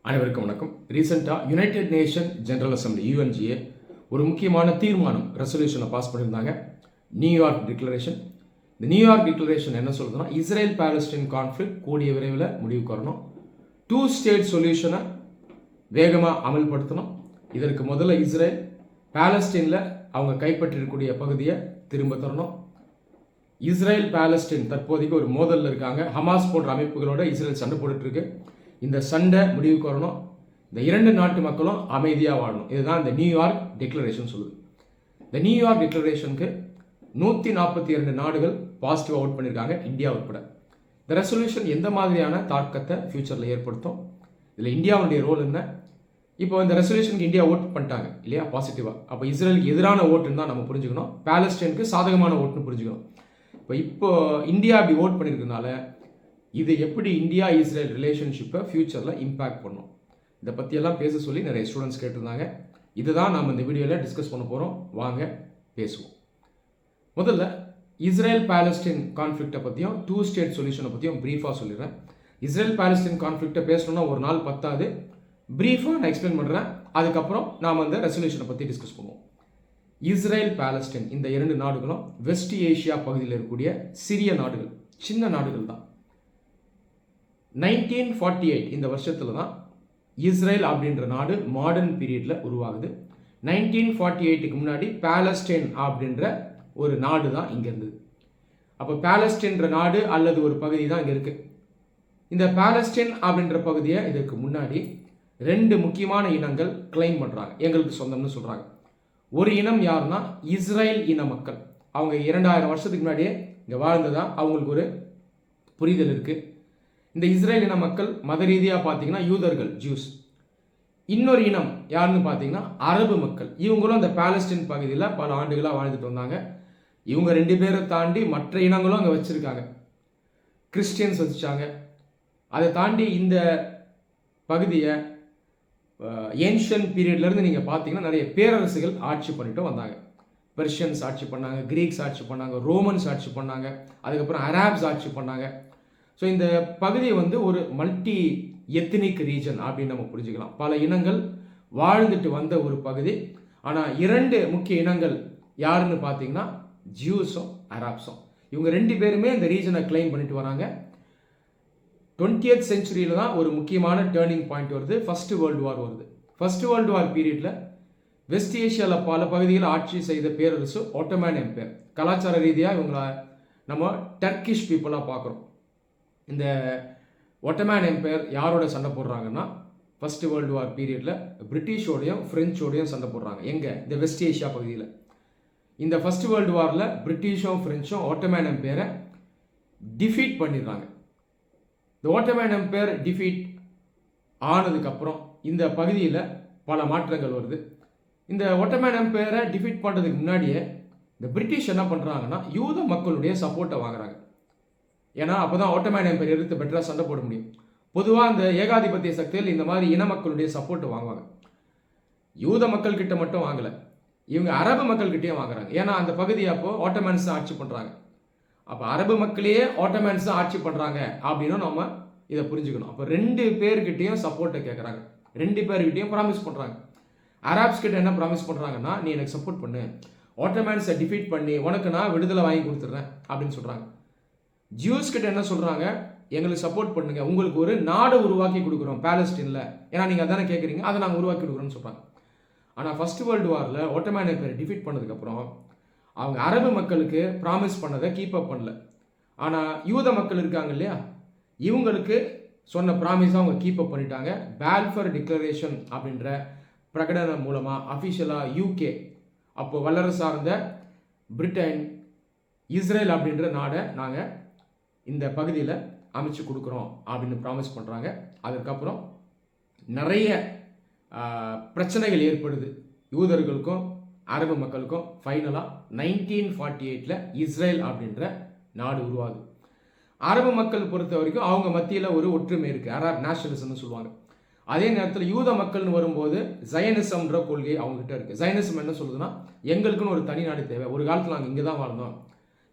அனைவருக்கும் வணக்கம். ரீசெண்டாக United nation general assembly UNGA ஒரு முக்கியமான தீர்மானம் ரெசல்யூஷனை பாஸ் பண்ணியிருந்தாங்க. New York declaration. இந்த நியூயார்க் டிக்ளரேஷன் என்ன சொல்லுதுன்னா, இஸ்ரேல் பாலஸ்டீன் கான்ஃப்ளிக்ட் கூடிய விரைவில் முடிவுக்கு வரணும். 2 ஸ்டேட் சொல்யூஷனை வேகமாக அமல்படுத்தணும். இதற்கு முதல்ல இஸ்ரேல் பாலஸ்டீனில் அவங்க கைப்பற்றிருக்கக்கூடிய பகுதியை திரும்ப தரணும். இஸ்ரேல் பாலஸ்டீன் தற்போதைக்கு ஒரு மோதலில் இருக்காங்க. ஹமாஸ் போன்ற அமைப்புகளோட இஸ்ரேல் சண்டை போட்டுட்டு இருக்கு. இந்த சண்டை முடிவுக்கு வரணும். இந்த 2 நாட்டு மக்களும் அமைதியாக வாழணும். இதுதான் இந்த நியூயார்க் டிக்ளரேஷன் சொல்லுது. இந்த நியூயார்க் டிக்ளரேஷனுக்கு 142 நாடுகள் பாசிட்டிவாக ஓட் பண்ணியிருக்காங்க, இந்தியா உட்பட. இந்த ரெசல்யூஷன் எந்த மாதிரியான தாக்கத்தை ஃபியூச்சரில் ஏற்படுத்தும், இதில் இந்தியாவுடைய ரோல் என்ன? இப்போ இந்த ரெசல்யூஷனுக்கு இந்தியா ஓட் பண்ணிட்டாங்க இல்லையா, பாசிட்டிவாக. அப்போ இஸ்ரேலுக்கு எதிரான ஓட்டுன்னு தான் நம்ம புரிஞ்சுக்கணும், பாலஸ்டைனுக்கு சாதகமான ஓட்டுன்னு புரிஞ்சுக்கணும். இப்போ இந்தியா அப்படி ஓட் பண்ணியிருக்கனால இது எப்படி இந்தியா இஸ்ரேல் ரிலேஷன்ஷிப்பை ஃபியூச்சரில் இம்பேக்ட் பண்ணும், இதை பற்றியெல்லாம் பேச சொல்லி நிறைய ஸ்டூடெண்ட்ஸ் கேட்டிருந்தாங்க. இதுதான் நம்ம இந்த வீடியோவில் டிஸ்கஸ் பண்ண போகிறோம். வாங்க பேசுவோம். முதல்ல இஸ்ரேல் பாலஸ்டீன் கான்ஃப்ளிக்டை பற்றியும் 2 ஸ்டேட் சொல்யூஷனை பற்றியும் ப்ரீஃபாக சொல்லிடுறேன். இஸ்ரேல் பாலஸ்டீன் கான்ஃப்ளிக்டை பேசணும்னா ஒரு நாள் பத்தாது. ப்ரீஃபாக நான் எக்ஸ்பிளைன் பண்ணுறேன். அதுக்கப்புறம் நாம் அந்த ரெசல்யூஷனை பற்றி டிஸ்கஸ் பண்ணுவோம். இஸ்ரேல் பாலஸ்டீன் இந்த 2 நாடுகளும் வெஸ்ட் ஏஷியா பகுதியில் இருக்கக்கூடிய சிறிய நாடுகள், சின்ன நாடுகள் தான். 1948 இந்த வருஷத்தில் தான் இஸ்ரேல் அப்படின்ற நாடு மாடர்ன் பீரியடில் உருவாகுது. 1948க்கு முன்னாடி பாலஸ்டைன் அப்படின்ற ஒரு நாடு தான் இங்கே இருந்தது. அப்போ பாலஸ்டைன்ற நாடு அல்லது ஒரு பகுதி தான் இங்கே இருக்குது. இந்த பாலஸ்டைன் அப்படின்ற பகுதியை இதற்கு முன்னாடி 2 முக்கியமான இனங்கள் கிளைம் பண்ணுறாங்க, எங்களுக்கு சொந்தம்னு சொல்கிறாங்க. ஒரு இனம் யாருன்னா இஸ்ரேல் இன மக்கள். அவங்க 2000 வருஷத்துக்கு முன்னாடியே இங்கே வாழ்ந்ததா அவங்களுக்கு ஒரு புரிதல் இருக்குது. இந்த இஸ்ரேல் இன மக்கள் மத ரீதியாக பார்த்தீங்கன்னா யூதர்கள், ஜூஸ். இன்னொரு இனம் யாருன்னு பார்த்தீங்கன்னா அரபு மக்கள். இவங்களும் அந்த பாலஸ்டீன் பகுதியில் பல ஆண்டுகளாக வாழ்ந்துட்டு வந்தாங்க. இவங்க 2 பேரை தாண்டி மற்ற இனங்களும் அங்கே வச்சுருக்காங்க. கிறிஸ்டியன்ஸ் வச்சுட்டாங்க. அதை தாண்டி இந்த பகுதியை ஏன்ஷியன் பீரியட்லேருந்து நீங்கள் பார்த்தீங்கன்னா நிறைய பேரரசுகள் ஆட்சி பண்ணிட்டு வந்தாங்க. பெர்ஷியன்ஸ் ஆட்சி பண்ணாங்க, கிரீக்ஸ் ஆட்சி பண்ணாங்க, ரோமன்ஸ் ஆட்சி பண்ணாங்க, அதுக்கப்புறம் அராப்ஸ் ஆட்சி பண்ணாங்க. ஸோ இந்த பகுதியை ஒரு மல்டி எத்னிக் ரீஜன் அப்படின்னு நம்ம புரிஞ்சுக்கலாம். பல இனங்கள் வாழ்ந்துட்டு வந்த ஒரு பகுதி. ஆனால் 2 முக்கிய இனங்கள் யாருன்னு பார்த்தீங்கன்னா ஜூஸும் அராப்ஸும். இவங்க 2 பேருமே இந்த ரீஜனை கிளைம் பண்ணிட்டு வராங்க. 20th செஞ்சுரியில் தான் ஒரு முக்கியமான டேர்னிங் பாயிண்ட் வருது. ஃபர்ஸ்ட் வேர்ல்டு வார் வருது. ஃபர்ஸ்ட் வேர்ல்டு வார் பீரியடில் வெஸ்ட் ஏஷியாவில் பல பகுதிகளில் ஆட்சி செய்த பேரரசு ஒட்டோமன் எம்பையர். கலாச்சார ரீதியாக இவங்களை நம்ம டர்க்கிஷ் பீப்புளாக பார்க்குறோம். இந்த ஒட்டோமன் எம்பையர் யாரோட சண்டை போடுறாங்கன்னா ஃபர்ஸ்ட் வேர்ல்டு வார் பீரியடில் பிரிட்டிஷோடையும் ஃப்ரெஞ்சோடையும் சண்டை போடுறாங்க. எங்கே? இந்த வெஸ்ட் ஏஷியா பகுதியில். இந்த ஃபர்ஸ்ட் வேர்ல்டு வாரில் பிரிட்டிஷும் ஃப்ரெஞ்சும் ஒட்டோமன் எம்பையரை டிஃபீட் பண்ணிடுறாங்க. இந்த ஒட்டோமன் எம்பையர் டிஃபீட் ஆனதுக்கப்புறம் இந்த பகுதியில் பல மாற்றங்கள் வருது. இந்த ஒட்டோமன் எம்பையரை டிஃபீட் பண்ணுறதுக்கு முன்னாடியே இந்த பிரிட்டிஷ் என்ன பண்ணுறாங்கன்னா யூத மக்களுடைய சப்போர்ட்டை வாங்குறாங்க. ஏன்னா அப்போ தான் ஒட்டோமன் எம்பையர் எடுத்து பெட்டராக சண்டை போட முடியும். பொதுவாக இந்த ஏகாதிபத்திய சக்தியில் இந்த மாதிரி இன மக்களுடைய சப்போர்ட்டை வாங்குவாங்க. யூத மக்கள்கிட்ட மட்டும் வாங்கலை, இவங்க அரபு மக்கள்கிட்டயும் வாங்குறாங்க. ஏன்னா அந்த பகுதியை அப்போ ஒட்டோமன்ஸ் ஆட்சி பண்ணுறாங்க. அப்போ அரபு மக்களையே ஒட்டோமன்ஸ் ஆட்சி பண்ணுறாங்க அப்படின்னு நம்ம இதை புரிஞ்சுக்கணும். அப்போ 2 பேர்கிட்டையும் சப்போர்ட்டை கேட்குறாங்க, 2 பேர்கிட்டையும் ப்ராமிஸ் பண்ணுறாங்க. அராப்ஸ் கிட்ட என்ன ப்ராமிஸ் பண்ணுறாங்கன்னா, நீ எனக்கு சப்போர்ட் பண்ணு, ஒட்டோமன்ஸை டிஃபீட் பண்ணி உனக்கு நான் விடுதலை வாங்கி கொடுத்துட்றேன் அப்படின்னு சொல்கிறாங்க. ஜூஸ் கிட்ட என்ன சொல்கிறாங்க, எங்களுக்கு சப்போர்ட் பண்ணுங்க, உங்களுக்கு ஒரு நாடு உருவாக்கி கொடுக்குறோம் பாலஸ்டீனில், ஏன்னா நீங்கள் அதானே கேட்குறீங்க, அதை நாங்கள் உருவாக்கி கொடுக்குறோன்னு சொல்கிறாங்க. ஆனால் ஃபர்ஸ்ட் வேர்ல்டு வாரில் ஒட்டோமன் எம்பையர் டிஃபீட் பண்ணதுக்கப்புறம் அவங்க அரபு மக்களுக்கு ப்ராமிஸ் பண்ணதை கீப் அப் பண்ணல. ஆனால் யூத மக்கள் இருக்காங்க இல்லையா, இவங்களுக்கு சொன்ன ப்ராமிஸை அவங்க கீப் அப் பண்ணிட்டாங்க. பால்ஃபர் டிக்ளரேஷன் அப்படின்ற பிரகடனம் மூலமாக அஃபிஷியலாக UK, அப்போ வல்லரசு சார்ந்த பிரிட்டன், இஸ்ரேல் அப்படின்ற நாடை நாங்கள் இந்த பகுதியில் அமைச்சு கொடுக்குறோம் அப்படின்னு ப்ராமிஸ் பண்ணுறாங்க. அதுக்கப்புறம் நிறைய பிரச்சனைகள் ஏற்படுது யூதர்களுக்கும் அரபு மக்களுக்கும். ஃபைனலாக 1948 இஸ்ரேல் அப்படின்ற நாடு உருவாகுது. அரபு மக்கள் பொறுத்த வரைக்கும் அவங்க மத்தியில் ஒரு ஒற்றுமை இருக்குது, அரப் நேஷனலிசம்னு சொல்லுவாங்க. அதே நேரத்தில் யூத மக்கள்னு வரும்போது ஜயனிசம்ன்ற கொள்கை அவங்ககிட்ட இருக்குது. ஜயனிசம் என்ன சொல்லுதுன்னா, எங்களுக்குன்னு ஒரு தனி நாடு தேவை, ஒரு காலத்தில் நாங்கள் இங்கே தான் வாழ்ந்தோம்,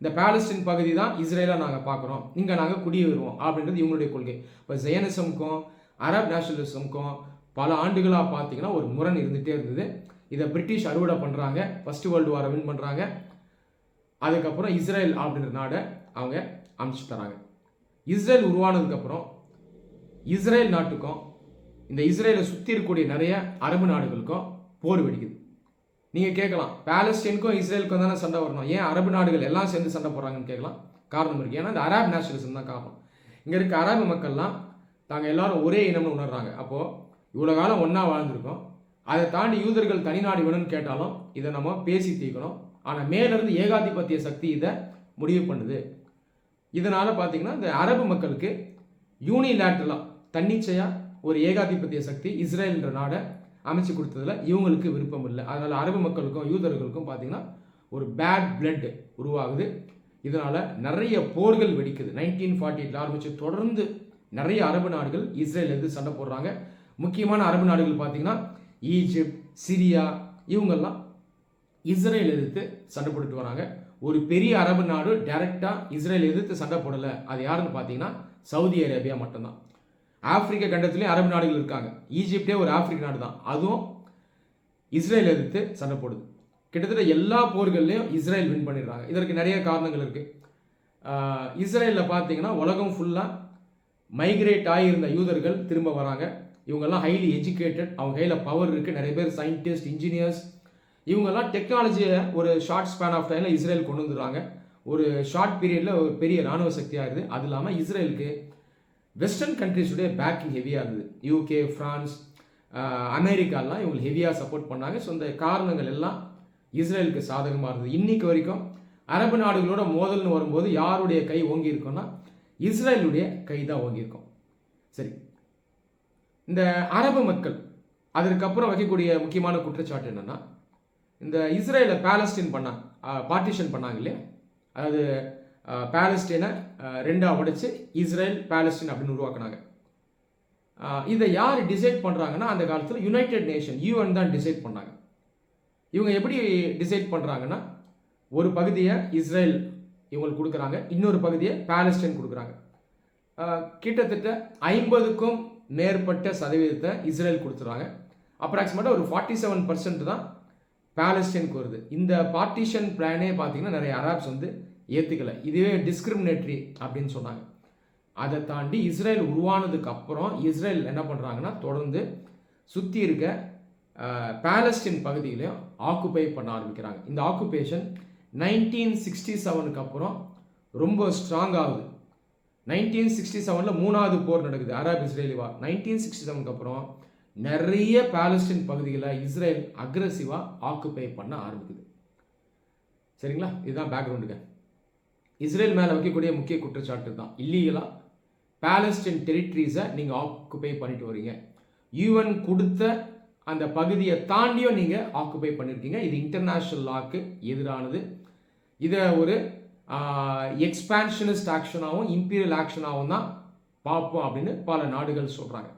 இந்த பாலஸ்தீன் பகுதி தான் இஸ்ரேலாக நாங்கள் பார்க்குறோம், இங்கே நாங்கள் குடியேறுவோம் அப்படின்றது இவங்களுடைய கொள்கை. இப்போ ஜயனிசம்க்கும் அரப் நேஷனலிசம்க்கும் பல ஆண்டுகளாக பார்த்தீங்கன்னா ஒரு முரண் இருந்துகிட்டே இருந்தது. இதை பிரிட்டிஷ் அறுவடை பண்ணுறாங்க, ஃபர்ஸ்ட் வேர்ல்டு வாரை வின் பண்ணுறாங்க. அதுக்கப்புறம் இஸ்ரேல் அப்படின்ற நாடை அவங்க அமைச்சு தராங்க. இஸ்ரேல் உருவானதுக்கப்புறம் இஸ்ரேல் நாட்டுக்கும் இந்த இஸ்ரேலை சுற்றி இருக்கக்கூடிய நிறைய அரபு நாடுகளுக்கும் போர் வெடிக்குது. நீங்கள் கேட்கலாம், பாலஸ்தீனுக்கும் இஸ்ரேலுக்கும் தானே சண்டை வரணும், ஏன் அரபு நாடுகள் எல்லாம் சேர்ந்து சண்டை போடுறாங்கன்னு கேட்கலாம். காரணம் இருக்குது. ஏன்னா இந்த அரப் நேஷனலிசம் தான் காரணம். இங்கே இருக்க அரபு மக்கள்லாம் தாங்கள் எல்லாரும் ஒரே இனம்னு உணர்றாங்க. அப்போது இவ்வளோ காலம் ஒன்றா வாழ்ந்துருக்கோம், அதை தாண்டி யூதர்கள் தனிநாடு வேணும்னு கேட்டாலும் இதை நம்ம பேசி தீர்க்கணும். ஆனால் மேலிருந்து ஏகாதிபத்திய சக்தி இதை முடிவு பண்ணுது. இதனால் பார்த்தீங்கன்னா இந்த அரபு மக்களுக்கு யூனிலேட்ரலாக தன்னிச்சையாக ஒரு ஏகாதிபத்திய சக்தி இஸ்ரேல்ன்ற நாடை அமைச்சு கொடுத்ததுல இவங்களுக்கு விருப்பம் இல்லை. அதனால் அரபு மக்களுக்கும் யூதர்களுக்கும் பார்த்தீங்கன்னா ஒரு பேட் பிளட் உருவாகுது. இதனால் நிறைய போர்கள் வெடிக்குது. 1948 ஆரம்பித்து தொடர்ந்து நிறைய அரபு நாடுகள் இஸ்ரேல் எதிர்த்து சண்டை போடுறாங்க. முக்கியமான அரபு நாடுகள் பார்த்தீங்கன்னா ஈஜிப்ட், சிரியா, இவங்கெல்லாம் இஸ்ரேல் எதிர்த்து சண்டை போட்டுட்டு வராங்க. ஒரு பெரிய அரபு நாடு டைரக்டாக இஸ்ரேல் எதிர்த்து சண்டை போடலை, அது யாருன்னு பார்த்தீங்கன்னா சவுதி அரேபியா மட்டும்தான். ஆப்பிரிக்க கண்டத்துலேயும் அரபு நாடுகள் இருக்காங்க. ஈஜிப்டே ஒரு ஆப்பிரிக்க நாடு தான், அதுவும் இஸ்ரேல் எதிர்த்து சண்டை போடுது. கிட்டத்தட்ட எல்லா போர்கள்லையும் இஸ்ரேல் வின் பண்ணிடுறாங்க. இதற்கு நிறைய காரணங்கள் இருக்குது. இஸ்ரேலில் பார்த்தீங்கன்னா உலகம் ஃபுல்லாக மைக்ரேட் ஆகியிருந்த யூதர்கள் திரும்ப வராங்க. இவங்கெல்லாம் ஹைலி எஜுகேட்டட், அவங்க கையில் பவர் இருக்குது. நிறைய பேர் சயின்டிஸ்ட், இன்ஜினியர்ஸ், இவங்கெல்லாம் டெக்னாலஜியை ஒரு ஷார்ட் ஸ்பேன் ஆஃப் டைமில் இஸ்ரேல் கொண்டு வந்துடுறாங்க. ஒரு ஷார்ட் பீரியடில் ஒரு பெரிய இராணுவ சக்தியாகுது. அது இல்லாமல் இஸ்ரேலுக்கு வெஸ்டர்ன் கண்ட்ரிஸுடைய பேக்கிங் ஹெவியாக இருந்தது. யூகே, ஃப்ரான்ஸ், அமெரிக்காலாம் இவங்களுக்கு ஹெவியாக சப்போர்ட் பண்ணாங்க. ஸோ இந்த காரணங்கள் எல்லாம் இஸ்ரேலுக்கு சாதகமாக இருந்தது. இன்னைக்கு வரைக்கும் அரபு நாடுகளோட மோதல்னு வரும்போது யாருடைய கை ஓங்கி இருக்கோம்னா இஸ்ரேலுடைய கை தான் ஓங்கியிருக்கும். சரி, இந்த அரபு மக்கள் அதற்கப்புறம் வைக்கக்கூடிய முக்கியமான குற்றச்சாட்டு என்னன்னா, இந்த இஸ்ரேலை பாலஸ்தீன் பண்ணாங்க, பார்ட்டிஷன் பண்ணாங்க இல்லையா, அதாவது பாலஸ்தீனை ரெண்டாக உடைச்சு இஸ்ரேல் பாலஸ்தீன் அப்படின்னு உருவாக்குனாங்க. இதை யார் டிசைட் பண்ணுறாங்கன்னா அந்த காலத்தில் யுனைடெட் நேஷன், யூஎன் தான் டிசைட் பண்ணாங்க. இவங்க எப்படி டிசைட் பண்ணுறாங்கன்னா, ஒரு பகுதியை இஸ்ரேல் இவங்களுக்கு கொடுக்குறாங்க, இன்னொரு பகுதியை பாலஸ்தீன் கொடுக்குறாங்க. கிட்டத்தட்ட 50க்கும் மேற்பட்ட சதவீதத்தை இஸ்ரேல் கொடுத்துறாங்க. அப்ராக்சிமேட்டாக ஒரு 47% தான் பாலஸ்தீனுக்கு வருது. இந்த பார்ட்டிஷன் பிளானே பார்த்தீங்கன்னா நிறைய அரப்ஸ் வந்து ஏற்றுக்கலை. இதுவே டிஸ்கிரிமினேட்டரி அப்படின்னு சொன்னாங்க. அதை தாண்டி இஸ்ரேல் உருவானதுக்கு அப்புறம் இஸ்ரேல் என்ன பண்ணுறாங்கன்னா தொடர்ந்து சுற்றி இருக்க பாலஸ்தீன் பகுதியிலையும் ஆக்குபை பண்ண ஆரம்பிக்கிறாங்க. இந்த ஆக்குபேஷன் 1967க்கு அப்புறம் ரொம்ப ஸ்ட்ராங் ஆகுது. 1967 மூணாவது போர் நடக்குது, அரப் இஸ்ரேலி வார். 1967க்கு அப்புறம் நிறைய பாலஸ்தீன் பகுதிகளை இஸ்ரேல் அக்ரெசிவாக ஆக்குபை பண்ண ஆரம்பிக்குது. சரிங்களா, இதுதான் பேக்ரவுண்டுங்க. இஸ்ரேல் மேலே வைக்கக்கூடிய முக்கிய குற்றச்சாட்டு தான் இல்லீகலாக பாலஸ்தீன் டெரிட்டரிஸை நீங்கள் ஆக்குபை பண்ணிட்டு வரீங்க. யூஎன் கொடுத்த அந்த பகுதியை தாண்டியும் நீங்கள் ஆக்குபை பண்ணியிருக்கீங்க. இது இன்டர்நேஷ்னல் லாக்கு எதிரானது. இதை ஒரு எக்ஸ்பான்ஷனிஸ்ட் ஆக்ஷனாகவும் இம்பீரியல் ஆக்ஷனாகவும் தான் பார்ப்போம் அப்படின்னு பல நாடுகள் சொல்கிறாங்க.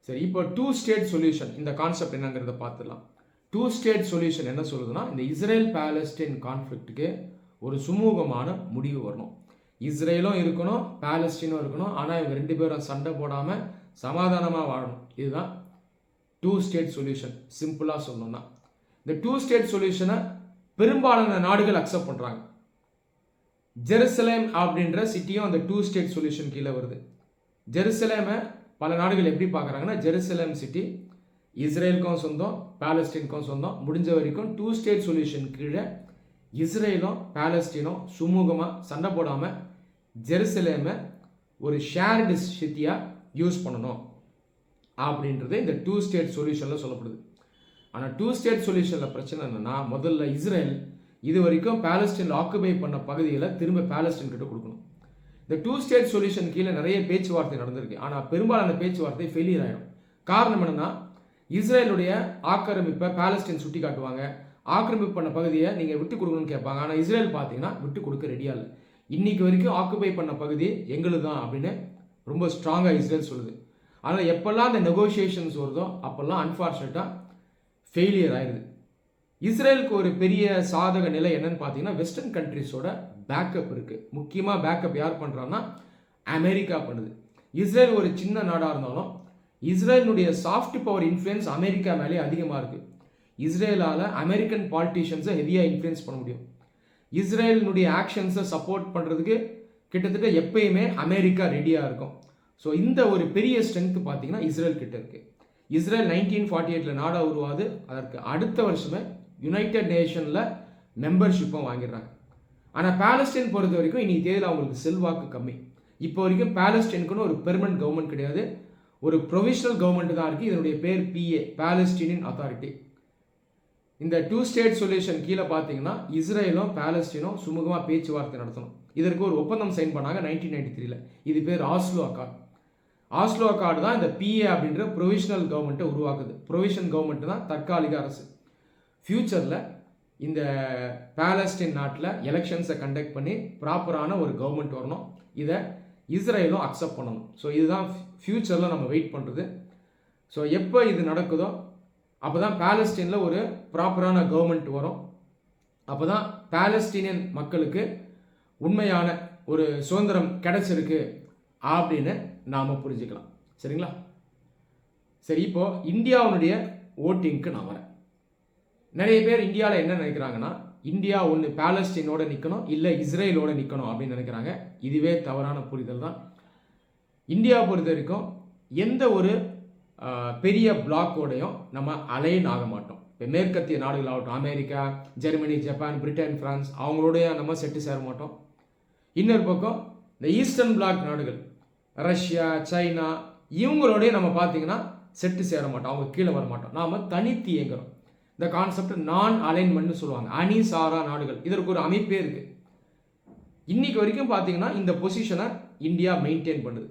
சரி, இப்போ 2 ஸ்டேட் சொல்யூஷன் இந்த கான்செப்ட் என்னங்கிறத பார்த்துடலாம். 2 ஸ்டேட் சொல்யூஷன் என்ன சொல்லுதுன்னா, இந்த இஸ்ரேல் பாலஸ்தீன் கான்ஃப்ளிக்ட்டுக்கு ஒரு சுமூகமான முடிவு வரணும். இஸ்ரேலும் இருக்கணும், பாலஸ்தீனும் இருக்கணும். ஆனால் இவங்க 2 பேரும் சண்டை போடாமல் சமாதானமாக வாழணும். இதுதான் 2 ஸ்டேட் சொல்யூஷன். சிம்பிளாக சொல்லணும்னா இந்த 2 ஸ்டேட் சொல்யூஷனை பெரும்பாலான நாடுகள் அக்செப்ட் பண்ணுறாங்க. ஜெருசலேம் அப்படின்ற சிட்டியும் அந்த 2 ஸ்டேட் சொல்யூஷன் கீழே வருது. ஜெருசலேமை பல நாடுகள் எப்படி பார்க்குறாங்கன்னா, ஜெருசலேம் சிட்டி இஸ்ரேலுக்கும் சொந்தம், பாலஸ்தீனுக்கும் சொந்தம். முடிஞ்ச வரைக்கும் 2 ஸ்டேட் சொல்யூஷன் கீழே இஸ்ரேலும் பாலஸ்தீனும் சுமூகமாக சண்டை போடாமல் ஜெருசலேமை ஒரு ஷேர்டு சிட்டியாக யூஸ் பண்ணணும் அப்படின்றது இந்த 2 ஸ்டேட் சொல்யூஷனில் சொல்லப்படுது. ஆனால் 2 ஸ்டேட் சொல்யூஷனில் பிரச்சனை என்னென்னா, முதல்ல இஸ்ரேல் இது வரைக்கும் பாலஸ்தீனில் ஆக்குபை பண்ண பகுதிகளை திரும்ப பாலஸ்தீன் கிட்ட கொடுக்கணும். இந்த 2 ஸ்டேட் சொல்யூஷன் கீழே நிறைய பேச்சுவார்த்தை நடந்திருக்கு. ஆனால் பெரும்பாலான பேச்சுவார்த்தை ஃபெயிலியர் ஆகிடும். காரணம் என்னென்னா, இஸ்ரேலுடைய ஆக்கிரமிப்பை பாலஸ்தீன் சுட்டி காட்டுவாங்க. ஆக்கிரமிப்பு பண்ண பகுதியை நீங்கள் விட்டு கொடுக்கணும்னு கேட்பாங்க. ஆனால் இஸ்ரேல் பார்த்தீங்கன்னா விட்டு கொடுக்க ரெடியாக இல்லை. இன்னைக்கு வரைக்கும் ஆக்குபை பண்ண பகுதி எங்களுக்கு தான் அப்படின்னு ரொம்ப ஸ்ட்ராங்காக இஸ்ரேல் சொல்லுது. அதனால் எப்பெல்லாம் இந்த நெகோசியேஷன்ஸ் வருதோ அப்போல்லாம் அன்ஃபார்ச்சுனேட்டாக ஃபெயிலியர் ஆயிடுது. இஸ்ரேலுக்கு ஒரு பெரிய சாதக நிலை என்னன்னு பார்த்தீங்கன்னா, வெஸ்டர்ன் கண்ட்ரிஸோட பேக்கப் இருக்குது. முக்கியமாக பேக்கப் யார் பண்ணுறாங்கன்னா அமெரிக்கா பண்ணுது. இஸ்ரேல் ஒரு சின்ன நாடாக இருந்தாலும் இஸ்ரேலுடைய சாஃப்ட் பவர் இன்ஃப்ளூயன்ஸ் அமெரிக்கா மேலே அதிகமாக இருக்குது. இஸ்ரேலால் அமெரிக்கன் பாலிட்டிஷியன்ஸை ஹெவியாக இன்ஃப்ளூயன்ஸ் பண்ண முடியும். இஸ்ரேலினுடைய ஆக்ஷன்ஸை சப்போர்ட் பண்ணுறதுக்கு கிட்டத்தட்ட எப்பயுமே அமெரிக்கா ரெடியாக இருக்கும். ஸோ இந்த ஒரு பெரிய ஸ்ட்ரென்த் பார்த்தீங்கன்னா இஸ்ரேல் கிட்ட இருக்குது. இஸ்ரேல் 1948 நாடாக உருவாது, அதற்கு அடுத்த வருஷமே யுனைடெட் நேஷனில் மெம்பர்ஷிப்பும் வாங்கிடுறாங்க. ஆனால் பாலஸ்தீன் பொறுத்த வரைக்கும் இனி தேதியில் அவங்களுக்கு செல்வாக்கு கம்மி. இப்போ வரைக்கும் பாலஸ்தீனுக்குன்னு ஒரு பெர்மனன்ட் கவர்மெண்ட் கிடையாது, ஒரு ப்ரொவிஷனல் கவர்மெண்ட் தான் இருக்குது. இதனுடைய பேர் PA, பாலஸ்தீனியன் அத்தாரிட்டி. இந்த 2 ஸ்டேட் சொல்யூஷன் கீழே பார்த்தீங்கன்னா இஸ்ரேலும் பாலஸ்தீனும் சுமூகமாக பேச்சுவார்த்தை நடத்தணும். இதற்கு ஒரு ஒப்பந்தம் சைன் பண்ணாங்க 1993. இது பேர் ஆஸ்லோ அக்கார்ட். ஆஸ்லோ அக்கார்டு தான் இந்த PA அப்படின்ற ப்ரொவிஷனல் கவர்மெண்ட்டை உருவாக்குது. ப்ரொவிஷனல் கவர்மெண்ட் தான் தற்காலிக அரசு. ஃப்யூச்சரில் இந்த பாலஸ்தீன் நாட்டில் எலெக்ஷன்ஸை கண்டக்ட் பண்ணி ப்ராப்பரான ஒரு கவர்மெண்ட் வரணும். இதை இஸ்ரேலும் அக்செப்ட் பண்ணணும். ஸோ இதுதான் ஃப்யூச்சரில் நம்ம வெயிட் பண்ணுறது. ஸோ எப்போ இது நடக்குதோ அப்போ தான் பாலஸ்தீனில் ஒரு ப்ராப்பரான கவர்மெண்ட் வரும். அப்போ தான் பாலஸ்தீனியன் மக்களுக்கு உண்மையான ஒரு சுதந்திரம் கிடைச்சிருக்கு அப்படின்னு நாம் புரிஞ்சுக்கலாம். சரிங்களா? சரி, இப்போது இந்தியாவுடைய ஓட்டிங்க்கு நான் வரேன். நிறைய பேர் இந்தியாவில் என்ன நினைக்கிறாங்கன்னா, இந்தியா ஒன்று பாலஸ்தீனோட நிற்கணும், இல்லை இஸ்ரேலோட நிற்கணும் அப்படின்னு நினைக்கிறாங்க. இதுவே தவறான புரிதல் தான். இந்தியா பொறுத்த வரைக்கும் எந்த ஒரு பெரிய பிளாக்கோடையும் நம்ம அலைன் ஆக மாட்டோம். இப்போ மேற்கத்திய நாடுகள் ஆகட்டும், America, Germany, Japan, Britain, France, அவங்களோடைய நம்ம செட்டு சேர மாட்டோம். இன்னொரு பக்கம் இந்த ஈஸ்டர்ன் பிளாக் நாடுகள், ரஷ்யா, சைனா, இவங்களோடய நம்ம பார்த்தீங்கன்னா செட்டு சேர மாட்டோம், அவங்க கீழே வர மாட்டோம். நாம் தனித்து இயங்குறோம். இந்த கான்செப்ட் நான் அலைன்மெண்ட்னு சொல்லுவாங்க. அணி சாரா நாடுகள், இதற்கு ஒரு அமைப்பே இருக்குது. இன்னைக்கு வரைக்கும் பார்த்தீங்கன்னா இந்த பொசிஷனை இந்தியா மெயின்டைன் பண்ணுது.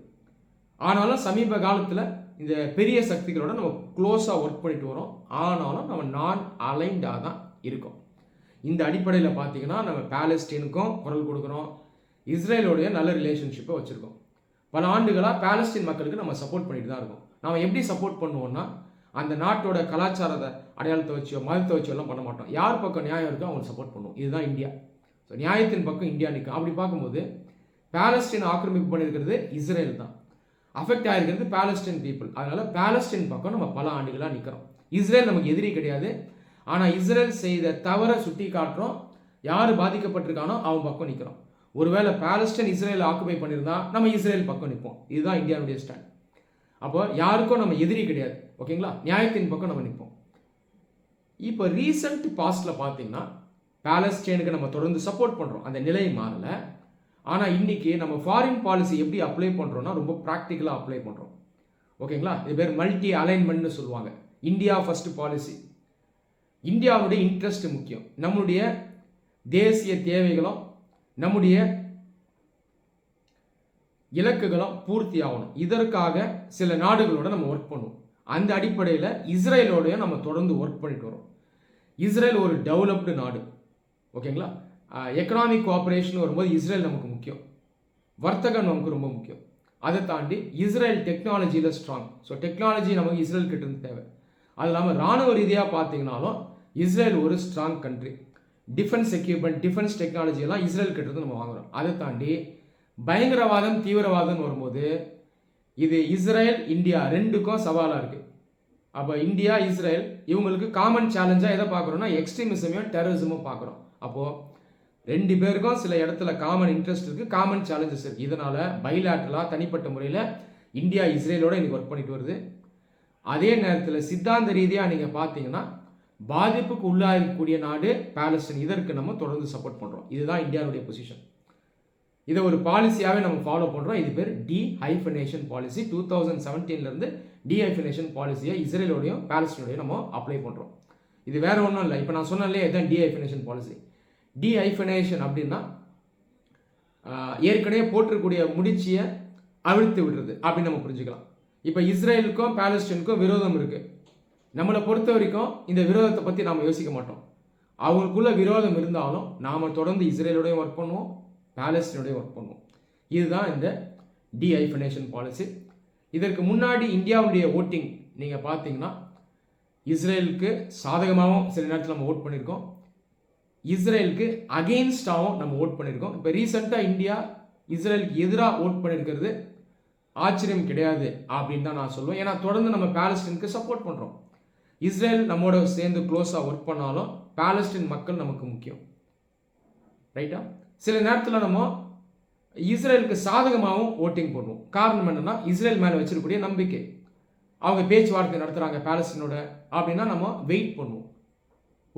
ஆனாலும் சமீப காலத்தில் இந்த பெரிய சக்திகளோட நம்ம க்ளோஸாக ஒர்க் பண்ணிட்டு வரோம். ஆனாலும் நம்ம நான் அலைன்டாக தான் இருக்கோம். இந்த அடிப்படையில் பார்த்தீங்கன்னா நம்ம பாலஸ்தீனுக்கும் குரல் கொடுக்குறோம், இஸ்ரேலோடைய நல்ல ரிலேஷன்ஷிப்பை வச்சுருக்கோம். பல ஆண்டுகளாக பாலஸ்தீன் மக்களுக்கு நம்ம சப்போர்ட் பண்ணிட்டு தான் இருக்கோம். நம்ம எப்படி சப்போர்ட் பண்ணுவோம்னா, அந்த நாட்டோட கலாச்சாரத்தை அடையாளத்தை வச்சோ மதத்தை வச்சோ எல்லாம் பண்ண மாட்டோம். யார் பக்கம் நியாயம் இருக்கோ அவங்களுக்கு சப்போர்ட் பண்ணுவோம். இதுதான் இந்தியா. ஸோ நியாயத்தின் பக்கம் இந்தியா நிற்கும். அப்படி பார்க்கும்போது பாலஸ்தீன் ஆக்கிரமிப்பு பண்ணியிருக்கிறது இஸ்ரேல் தான், அஃபெக்ட் ஆகிருக்கிறது பாலஸ்தீன் பீப்புள். அதனால பாலஸ்தீன் பக்கம் நம்ம பல ஆண்டுகளாக நிற்கிறோம். இஸ்ரேல் நமக்கு எதிரி கிடையாது. ஆனால் இஸ்ரேல் செய்த தவறை சுட்டி காட்டுறோம். யார் பாதிக்கப்பட்டிருக்கானோ அவன் பக்கம் நிற்கிறோம். ஒருவேளை பாலஸ்தீன் இஸ்ரேல் ஆக்குபை பண்ணியிருந்தா நம்ம இஸ்ரேல் பக்கம் நிற்போம். இதுதான் இந்தியாவுடைய ஸ்டாண்ட். அப்போ யாருக்கும் நம்ம எதிரி கிடையாது. ஓகேங்களா? நியாயத்தின் பக்கம் நம்ம நிற்போம். இப்போ ரீசெண்ட் பாஸ்டில் பார்த்தீங்கன்னா பாலஸ்தீனுக்கு நம்ம தொடர்ந்து சப்போர்ட் பண்ணுறோம், அந்த நிலை மாறலை. ஆனால் இன்னைக்கு நம்ம ஃபாரின் பாலிசி எப்படி அப்ளை பண்ணுறோம்னா ரொம்ப ப்ராக்டிக்கலாக அப்ளை பண்ணுறோம். ஓகேங்களா? இது பேர் மல்டி அலைன்மெண்ட்னு சொல்லுவாங்க. India first policy. இந்தியாவுடைய இன்ட்ரெஸ்ட் முக்கியம். நம்முடைய தேசிய தேவைகளும் நம்முடைய இலக்குகளும் பூர்த்தி ஆகணும். இதற்காக சில நாடுகளோட நம்ம ஒர்க் பண்ணுவோம். அந்த அடிப்படையில் இஸ்ரேலோடைய நம்ம தொடர்ந்து ஒர்க் பண்ணிட்டு வரோம். இஸ்ரேல் ஒரு டெவலப்டு நாடு. ஓகேங்களா? எக்கனாமிக் கோஆப்ரேஷன் வரும்போது இஸ்ரேல் நமக்கு முக்கியம், வர்த்தகம் நமக்கு ரொம்ப முக்கியம். அதை தாண்டி இஸ்ரேல் டெக்னாலஜியில் ஸ்ட்ராங். ஸோ டெக்னாலஜி நமக்கு இஸ்ரேல் கிட்ட இருந்து தேவை. அது இல்லாமல் இராணுவ ரீதியாக பார்த்தீங்கன்னாலும் இஸ்ரேல் ஒரு strong country. Defence equipment, defence technology எல்லாம் இஸ்ரேல் கிட்ட இருந்து நம்ம வாங்குறோம். அதை தாண்டி பயங்கரவாதம், தீவிரவாதம் வரும்போது இது இஸ்ரேல் இந்தியா ரெண்டுக்கும் சவாலாக இருக்குது. அப்போ இந்தியா இஸ்ரேல் இவங்களுக்கு காமன் சேலஞ்சாக எதை பார்க்குறோம்னா எக்ஸ்ட்ரீமிசமையும் டெரரிசமும் பார்க்குறோம். அப்போது ரெண்டு பேருக்கும் சில இடத்துல காமன் இன்ட்ரெஸ்ட் இருக்குது, காமன் சேலஞ்சஸ் இருக்குது. இதனால் பைலாட்டரலாக தனிப்பட்ட முறையில் இந்தியா இஸ்ரேலோட இன்னைக்கு ஒர்க் பண்ணிட்டு வருது. அதே நேரத்தில் சித்தாந்த ரீதியாக நீங்கள் பார்த்தீங்கன்னா பாதிப்புக்கு உள்ளாகக்கூடிய நாடு பாலஸ்தீன். இதற்கு நம்ம தொடர்ந்து சப்போர்ட் பண்ணுறோம். இதுதான் இந்தியாவுடைய பொசிஷன். இதை ஒரு பாலிசியாகவே நம்ம ஃபாலோ பண்ணுறோம். இது பேர் டீஹைஃபனேஷன் பாலிசி. 2017 டீஹைஃபனேஷன் பாலிசியை இஸ்ரேலோடையும் பாலஸ்தீனோடையும் நம்ம அப்ளை பண்ணுறோம். இது வேற ஒன்றும் இல்லை. இப்போ நான் சொன்னாலே இதுதான் டீஹைஃபனேஷன் பாலிசி. டீஹைஃபனேஷன் அப்படின்னா ஏற்கனவே போட்டிருக்கக்கூடிய முடிச்சியை அவிழ்த்து விடுறது அப்படின்னு நம்ம புரிஞ்சுக்கலாம். இப்போ இஸ்ரேலுக்கும் பாலஸ்தீனுக்கும் விரோதம் இருக்குது. நம்மளை பொறுத்த வரைக்கும் இந்த விரோதத்தை பற்றி நாம் யோசிக்க மாட்டோம். அவங்களுக்குள்ள விரோதம் இருந்தாலும் நாம் தொடர்ந்து இஸ்ரேலோடையும் ஒர்க் பண்ணுவோம், பாலஸ்தீனோடையும் ஒர்க் பண்ணுவோம். இதுதான் இந்த டீஹைஃபனேஷன் பாலிசி. இதற்கு முன்னாடி இந்தியாவுடைய ஓட்டிங் நீங்கள் பார்த்தீங்கன்னா இஸ்ரேலுக்கு சாதகமாகவும் சில நேரத்தில் நம்ம ஓட் பண்ணியிருக்கோம், இஸ்ரேலுக்கு அகெயின்ஸ்டாகவும் நம்ம ஓட் பண்ணியிருக்கோம். இப்போ ரீசெண்டாக இந்தியா இஸ்ரேலுக்கு எதிராக ஓட் பண்ணியிருக்கிறது ஆச்சரியம் கிடையாது அப்படின்னு தான் நான் சொல்லுவேன். ஏன்னா தொடர்ந்து நம்ம பாலஸ்தீனுக்கு சப்போர்ட் பண்ணுறோம். இஸ்ரேல் நம்மோட சேர்ந்து க்ளோஸாக ஒர்க் பண்ணாலும் பாலஸ்தீன் மக்கள் நமக்கு முக்கியம். ரைட்டா? சில நேரத்தில் நம்ம இஸ்ரேலுக்கு சாதகமாகவும் ஓட்டிங் பண்ணுவோம். காரணம் என்னன்னா, இஸ்ரேல் மேலே வச்சிருக்கக்கூடிய நம்பிக்கை. அவங்க பேச்சுவார்த்தை நடத்துகிறாங்க பாலஸ்தீனோட அப்படின்னா நம்ம வெயிட் பண்ணுவோம்.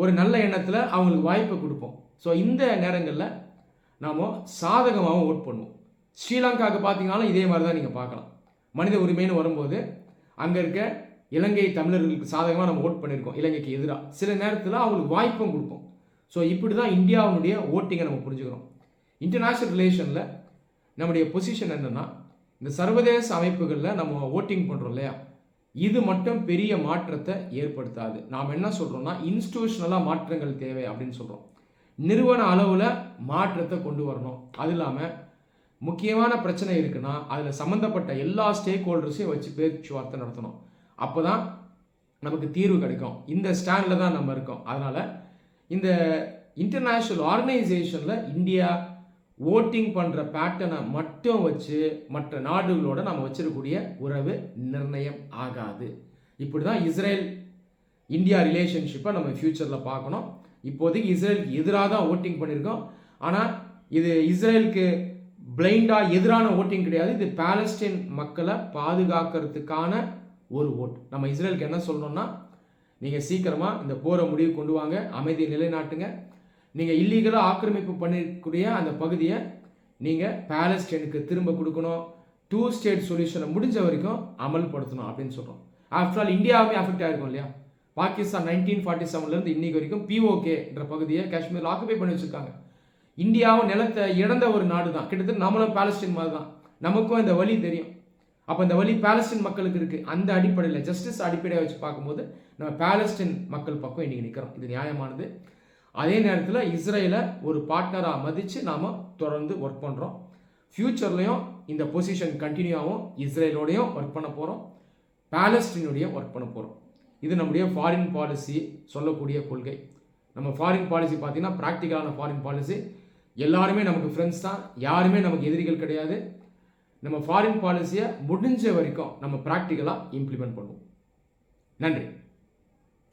ஒரு நல்ல எண்ணத்தில் அவங்களுக்கு வாய்ப்பை கொடுப்போம். ஸோ இந்த நேரங்களில் நாம் சாதகமாகவும் ஓட் பண்ணுவோம். ஸ்ரீலங்காவுக்கு பார்த்தீங்கன்னாலும் இதே மாதிரி தான் நீங்கள் பார்க்கலாம். மனித உரிமைன்னு வரும்போது அங்கே இருக்க இலங்கை தமிழர்களுக்கு சாதகமாக நம்ம ஓட் பண்ணியிருக்கோம், இலங்கைக்கு எதிராக. சில நேரத்தில் அவங்களுக்கு வாய்ப்பும் கொடுப்போம். ஸோ இப்படி தான் இந்தியாவுடைய ஓட்டிங்கை நம்ம புரிஞ்சுக்கிறோம். இன்டர்நேஷ்னல் ரிலேஷனில் நம்முடைய பொசிஷன் என்னென்னா, இந்த சர்வதேச அமைப்புகளில் நம்ம ஓட்டிங் பண்ணுறோம் இல்லையா, இது மட்டும் பெரிய மாற்றத்தை ஏற்படுத்தாது. நாம் என்ன சொல்கிறோம்னா, இன்ஸ்டிடியூஷனலாக மாற்றங்கள் தேவை அப்படின்னு சொல்கிறோம். நிறுவன அளவில் மாற்றத்தை கொண்டு வரணும். அது இல்லாமல் முக்கியமான பிரச்சனை இருக்குன்னா அதில் சம்மந்தப்பட்ட எல்லா ஸ்டேக் ஹோல்டர்ஸையும் வச்சு பேச்சுவார்த்தை நடத்தணும். அப்போ தான் நமக்கு தீர்வு கிடைக்கும். இந்த ஸ்டாண்டில் தான் நம்ம இருக்கோம். அதனால் இந்த இன்டர்நேஷ்னல் ஆர்கனைசேஷனில் இந்தியா ஓட்டிங் பண்ணுற பேட்டர்னை மட்டும் வச்சு மற்ற நாடுகளோட நம்ம வச்சிருக்கக்கூடிய உறவு நிர்ணயம் ஆகாது. இப்படி தான் இஸ்ரேல் இந்தியா ரிலேஷன்ஷிப்பை நம்ம ஃப்யூச்சரில் பார்க்கணும். இப்போதைக்கு இஸ்ரேலுக்கு எதிராக தான் ஓட்டிங் பண்ணியிருக்கோம். ஆனால் இது இஸ்ரேலுக்கு பிளைண்டாக எதிரான ஓட்டிங் கிடையாது. இது பாலஸ்தீன் மக்களை பாதுகாக்கிறதுக்கான ஒரு ஓட். நம்ம இஸ்ரேலுக்கு என்ன சொல்லணும்னா, நீங்கள் சீக்கிரமாக இந்த போரை முடிவு கொண்டு வாங்க, அமைதியை நிலைநாட்டுங்க. நீங்கள் இல்லீகலாக ஆக்கிரமிப்பு பண்ணிக்கூடிய அந்த பகுதியை நீங்கள் பாலஸ்தீனுக்கு திரும்ப கொடுக்கணும். 2 ஸ்டேட் சொல்யூஷனை முடிஞ்ச வரைக்கும் அமல்படுத்தணும் அப்படின்னு சொல்கிறோம். ஆஃப்டர் ஆல் இந்தியாவுமே அஃபெக்ட் ஆகிருக்கும் இல்லையா. பாகிஸ்தான் 1947 இன்னைக்கு வரைக்கும் POKன்ற பகுதியை காஷ்மீரில் ஆக்குபை பண்ணி வச்சுருக்காங்க. இந்தியாவும் நிலத்தை இழந்த ஒரு நாடு தான். கிட்டத்தட்ட நம்மளும் பாலஸ்தீன் மாதிரி தான். நமக்கும் இந்த வழி தெரியும். அப்போ இந்த வழி பாலஸ்தீன் மக்களுக்கு இருக்குது. அந்த அடிப்படையில் ஜஸ்டிஸ் அடிப்படையாக வச்சு பார்க்கும்போது நம்ம பாலஸ்தீன் மக்கள் பக்கம் இன்றைக்கி நிற்கிறோம். இது நியாயமானது. அதே நேரத்தில் இஸ்ரேலை ஒரு பார்ட்னராக மதித்து நாம் தொடர்ந்து ஒர்க் பண்ணுறோம். ஃப்யூச்சர்லேயும் இந்த பொசிஷன் கண்டினியூ ஆகும். இஸ்ரேலோடையும் ஒர்க் பண்ண போகிறோம், பாலஸ்தீனோடையும் ஒர்க் பண்ண போகிறோம். இது நம்முடைய ஃபாரின் பாலிசி சொல்லக்கூடிய கொள்கை. நம்ம ஃபாரின் பாலிசி பார்த்தீங்கன்னா ப்ராக்டிக்கலான ஃபாரின் பாலிசி. எல்லாருமே நமக்கு ஃப்ரெண்ட்ஸ் தான், யாருமே நமக்கு எதிரிகள் கிடையாது. நம்ம ஃபாரின் பாலிசியை முடிஞ்ச வரைக்கும் நம்ம ப்ராக்டிக்கலாக இம்ப்ளிமெண்ட் பண்ணுவோம். நன்றி.